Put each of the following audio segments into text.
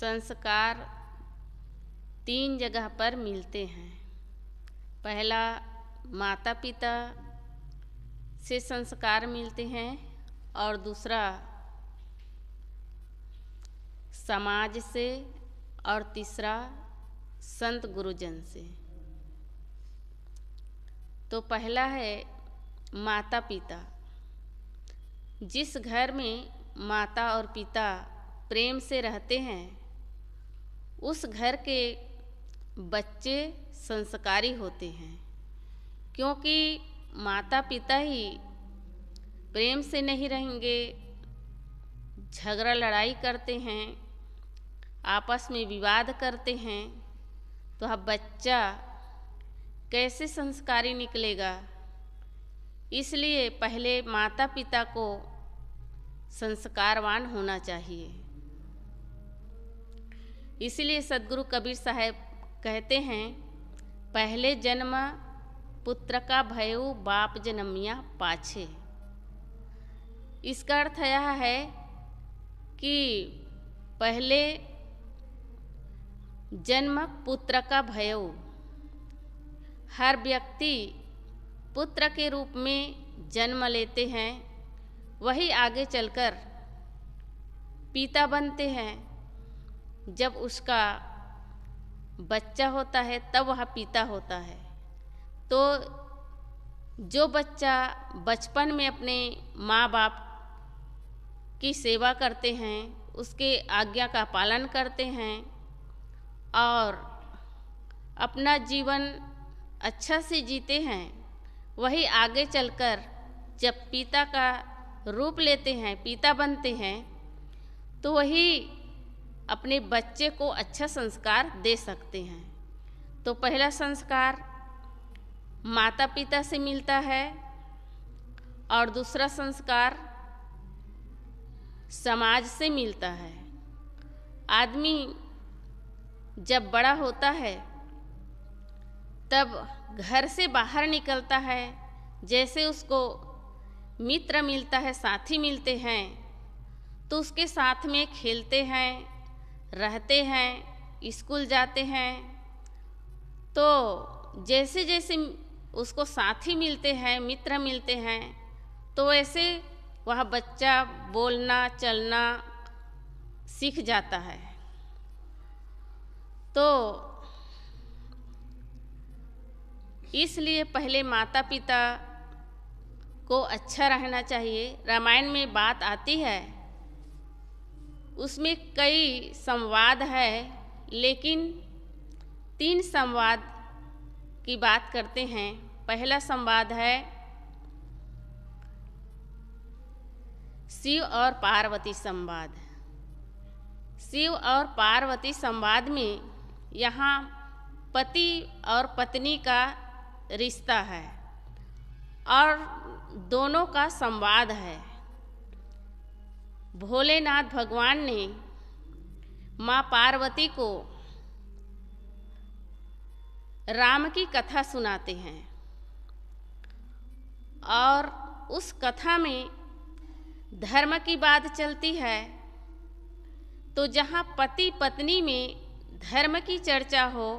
संस्कार तीन जगह पर मिलते हैं। पहला, माता पिता से संस्कार मिलते हैं और दूसरा समाज से और तीसरा संत गुरुजन से। तो पहला है माता पिता। जिस घर में माता और पिता प्रेम से रहते हैं उस घर के बच्चे संस्कारी होते हैं, क्योंकि माता पिता ही प्रेम से नहीं रहेंगे, झगड़ा लड़ाई करते हैं, आपस में विवाद करते हैं, तो अब बच्चा कैसे संस्कारी निकलेगा। इसलिए पहले माता पिता को संस्कारवान होना चाहिए। इसलिए सद्गुरु कबीर साहब कहते हैं, पहले जन्म पुत्र का भयउ बाप जन्मिया पाछे। इसका अर्थ यह है कि पहले जन्म पुत्र का भयउ। हर व्यक्ति पुत्र के रूप में जन्म लेते हैं, वही आगे चलकर पिता बनते हैं। जब उसका बच्चा होता है तब वह पिता होता है। तो जो बच्चा बचपन में अपने माँ बाप की सेवा करते हैं, उसके आज्ञा का पालन करते हैं और अपना जीवन अच्छा से जीते हैं, वही आगे चलकर जब पिता का रूप लेते हैं, पिता बनते हैं, तो वही अपने बच्चे को अच्छा संस्कार दे सकते हैं। तो पहला संस्कार माता पिता से मिलता है और दूसरा संस्कार समाज से मिलता है। आदमी जब बड़ा होता है तब घर से बाहर निकलता है, जैसे उसको मित्र मिलता है, साथी मिलते हैं, तो उसके साथ में खेलते हैं, रहते हैं, स्कूल जाते हैं। तो जैसे जैसे उसको साथी मिलते हैं, मित्र मिलते हैं, तो वैसे वह बच्चा बोलना चलना सीख जाता है। तो इसलिए पहले माता पिता को अच्छा रहना चाहिए। रामायण में बात आती है, उसमें कई संवाद है, लेकिन 3 संवाद की बात करते हैं। पहला संवाद है शिव और पार्वती संवाद। शिव और पार्वती संवाद में यहाँ पति और पत्नी का रिश्ता है और दोनों का संवाद है। भोलेनाथ भगवान ने माँ पार्वती को राम की कथा सुनाते हैं और उस कथा में धर्म की बात चलती है। तो जहाँ पति पत्नी में धर्म की चर्चा हो,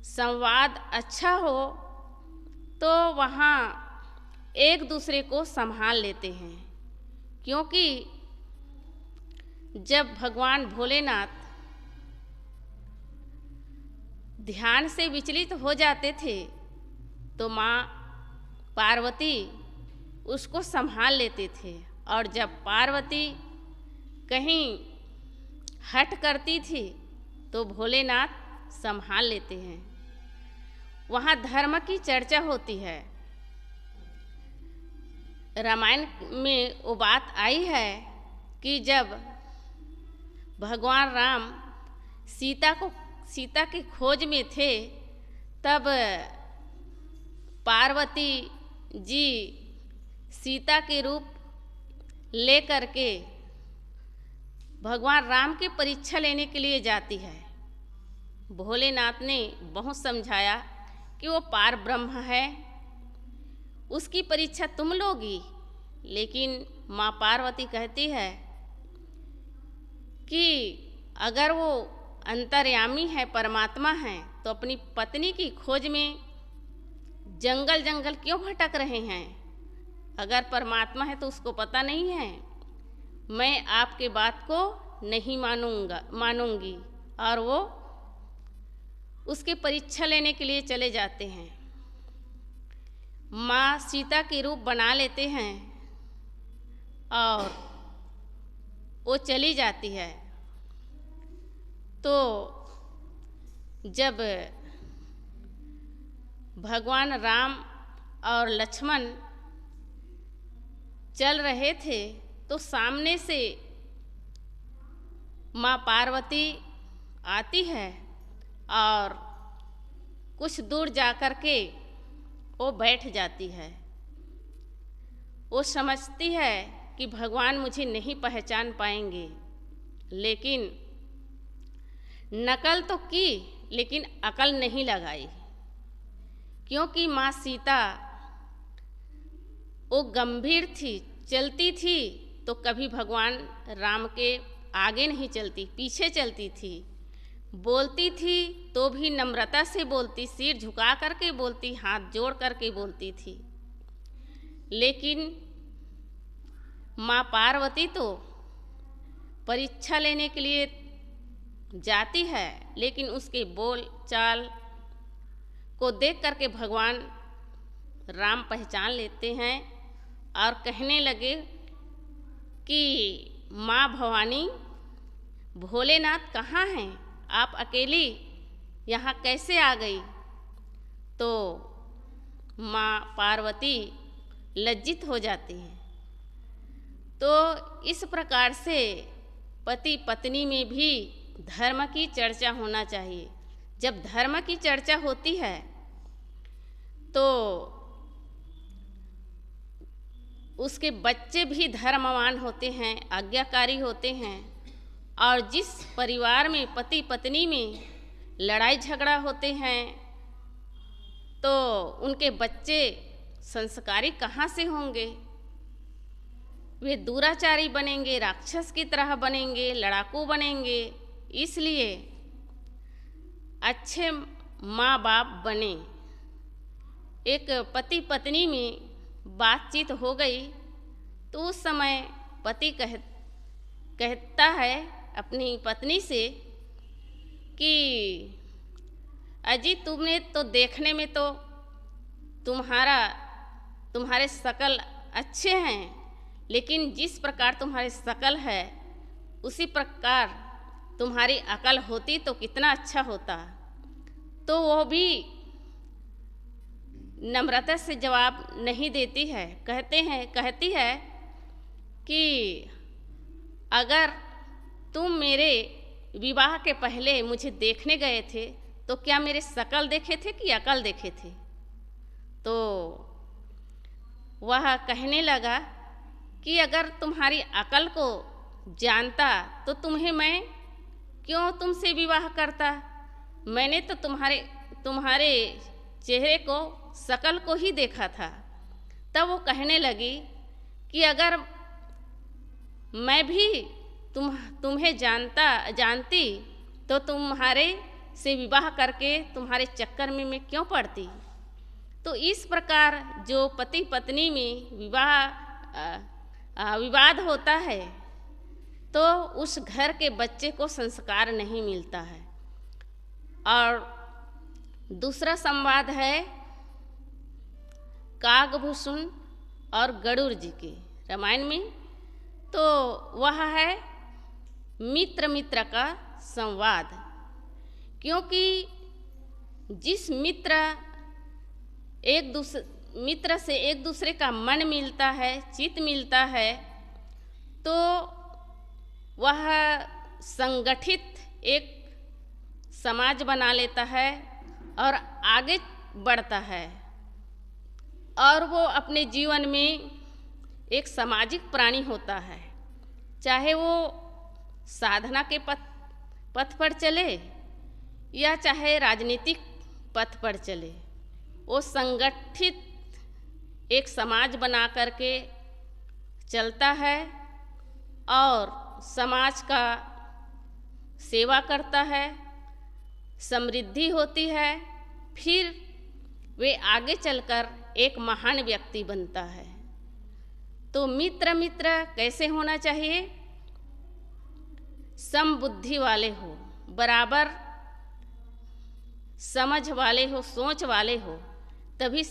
संवाद अच्छा हो, तो वहाँ एक दूसरे को संभाल लेते हैं। क्योंकि जब भगवान भोलेनाथ ध्यान से विचलित हो जाते थे तो माँ पार्वती उसको संभाल लेते थे, और जब पार्वती कहीं हट करती थी तो भोलेनाथ संभाल लेते हैं। वहाँ धर्म की चर्चा होती है। रामायण में वो बात आई है कि जब भगवान राम सीता की खोज में थे, तब पार्वती जी सीता के रूप ले करके भगवान राम की परीक्षा लेने के लिए जाती है। भोलेनाथ ने बहुत समझाया कि वो पार ब्रह्म है, उसकी परीक्षा तुम लोगी। लेकिन माँ पार्वती कहती है कि अगर वो अंतर्यामी है, परमात्मा है, तो अपनी पत्नी की खोज में जंगल जंगल क्यों भटक रहे हैं? अगर परमात्मा है तो उसको पता नहीं है? मैं आपके बात को नहीं मानूंगी। और वो उसकी परीक्षा लेने के लिए चले जाते हैं। माँ सीता की रूप बना लेते हैं और वो चली जाती है। तो जब भगवान राम और लक्ष्मण चल रहे थे तो सामने से माँ पार्वती आती है और कुछ दूर जाकर के वो बैठ जाती है। वो समझती है कि भगवान मुझे नहीं पहचान पाएंगे, लेकिन नकल तो की लेकिन अकल नहीं लगाई, क्योंकि माँ सीता वो गंभीर थी, चलती थी तो कभी भगवान राम के आगे नहीं चलती, पीछे चलती थी। बोलती थी तो भी नम्रता से बोलती, सिर झुका करके बोलती, हाथ जोड़ करके बोलती थी। लेकिन माँ पार्वती तो परीक्षा लेने के लिए जाती है, लेकिन उसके बोल चाल को देख करके भगवान राम पहचान लेते हैं और कहने लगे कि माँ भवानी, भोलेनाथ कहाँ हैं? आप अकेली यहाँ कैसे आ गई? तो माँ पार्वती लज्जित हो जाती है। तो इस प्रकार से पति पत्नी में भी धर्म की चर्चा होना चाहिए। जब धर्म की चर्चा होती है तो उसके बच्चे भी धर्मवान होते हैं, आज्ञाकारी होते हैं। और जिस परिवार में पति पत्नी में लड़ाई झगड़ा होते हैं तो उनके बच्चे संस्कारी कहाँ से होंगे? वे दुराचारी बनेंगे, राक्षस की तरह बनेंगे, लड़ाकू बनेंगे। इसलिए अच्छे माँ बाप बने। एक पति पत्नी में बातचीत हो गई तो उस समय पति कहता है अपनी पत्नी से कि अजी, तुमने तो देखने में तो तुम्हारे शकल अच्छे हैं, लेकिन जिस प्रकार तुम्हारी शकल है उसी प्रकार तुम्हारी अकल होती तो कितना अच्छा होता। तो वो भी नम्रता से जवाब नहीं देती है। कहती है कि अगर तुम मेरे विवाह के पहले मुझे देखने गए थे तो क्या मेरे शकल देखे थे कि अकल देखे थे? तो वह कहने लगा कि अगर तुम्हारी अकल को जानता तो मैं क्यों तुमसे विवाह करता? मैंने तो तुम्हारे चेहरे को, शकल को ही देखा था। तब वो कहने लगी कि अगर मैं भी तुम्हें जानती तो तुम्हारे से विवाह करके तुम्हारे चक्कर में मैं क्यों पड़ती? तो इस प्रकार जो पति पत्नी में विवाद होता है तो उस घर के बच्चे को संस्कार नहीं मिलता है। और दूसरा संवाद है कागभूषण और गरुड़ जी के रामायण में। तो वह है मित्र का संवाद, क्योंकि जिस मित्र से एक दूसरे का मन मिलता है, चित्त मिलता है, तो वह संगठित एक समाज बना लेता है और आगे बढ़ता है। और वो अपने जीवन में एक सामाजिक प्राणी होता है, चाहे वो साधना के पथ पर चले या चाहे राजनीतिक पथ पर चले। वो संगठित एक समाज बना करके चलता है और समाज का सेवा करता है, समृद्धि होती है, फिर वे आगे चलकर एक महान व्यक्ति बनता है। तो मित्र कैसे होना चाहिए? समबुद्धि वाले हो, बराबर समझ वाले हो, सोच वाले हो, तभी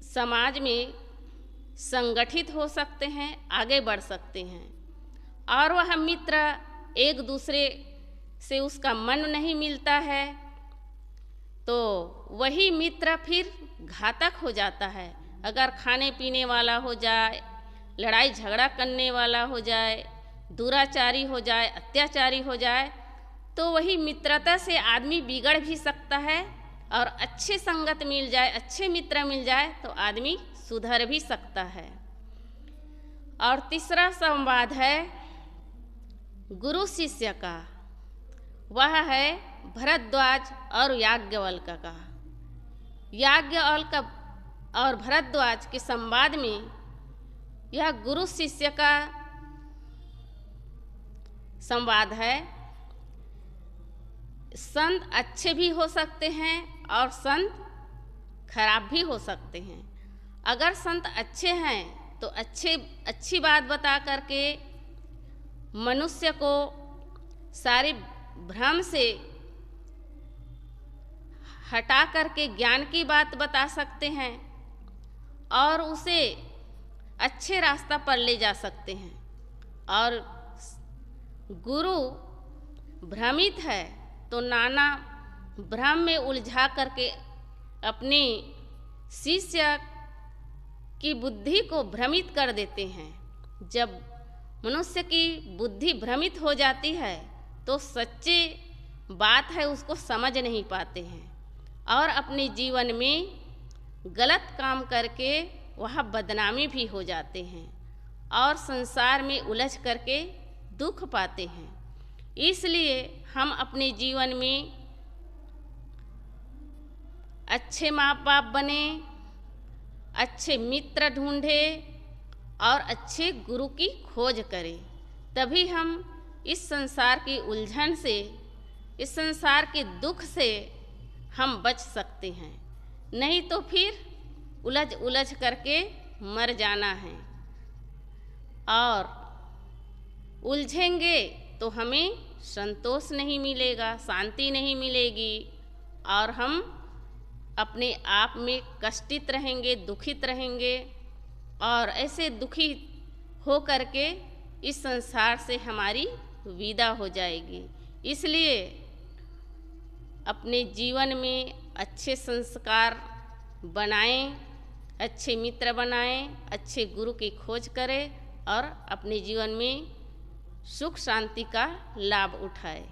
समाज में संगठित हो सकते हैं, आगे बढ़ सकते हैं। और वह मित्र एक दूसरे से उसका मन नहीं मिलता है तो वही मित्र फिर घातक हो जाता है। अगर खाने पीने वाला हो जाए, लड़ाई झगड़ा करने वाला हो जाए, दुराचारी हो जाए, अत्याचारी हो जाए, तो वही मित्रता से आदमी बिगड़ भी सकता है। और अच्छे संगत मिल जाए, अच्छे मित्र मिल जाए तो आदमी सुधर भी सकता है। और तीसरा संवाद है गुरु शिष्य का, वह है भरद्वाज और याज्ञवल्क का। याज्ञवल्क और भरद्वाज के संवाद में यह गुरु शिष्य का संवाद है। संत अच्छे भी हो सकते हैं और संत खराब भी हो सकते हैं। अगर संत अच्छे हैं तो अच्छी बात बता करके मनुष्य को सारे भ्रम से हटा करके ज्ञान की बात बता सकते हैं और उसे अच्छे रास्ता पर ले जा सकते हैं। और गुरु भ्रमित है तो नाना भ्रम में उलझा करके अपने शिष्य की बुद्धि को भ्रमित कर देते हैं। जब मनुष्य की बुद्धि भ्रमित हो जाती है तो सच्ची बात है उसको समझ नहीं पाते हैं और अपने जीवन में गलत काम करके वह बदनामी भी हो जाते हैं और संसार में उलझ करके दुख पाते हैं। इसलिए हम अपने जीवन में अच्छे माँ बाप बने, अच्छे मित्र ढूंढे और अच्छे गुरु की खोज करें, तभी हम इस संसार की उलझन से, इस संसार के दुख से हम बच सकते हैं। नहीं तो फिर उलझ करके मर जाना है। और उलझेंगे तो हमें संतोष नहीं मिलेगा, शांति नहीं मिलेगी और हम अपने आप में कष्टित रहेंगे, दुखित रहेंगे और ऐसे दुखी हो करके इस संसार से हमारी विदा हो जाएगी। इसलिए अपने जीवन में अच्छे संस्कार बनाएं, अच्छे मित्र बनाएं, अच्छे गुरु की खोज करें और अपने जीवन में सुख शांति का लाभ उठाएं।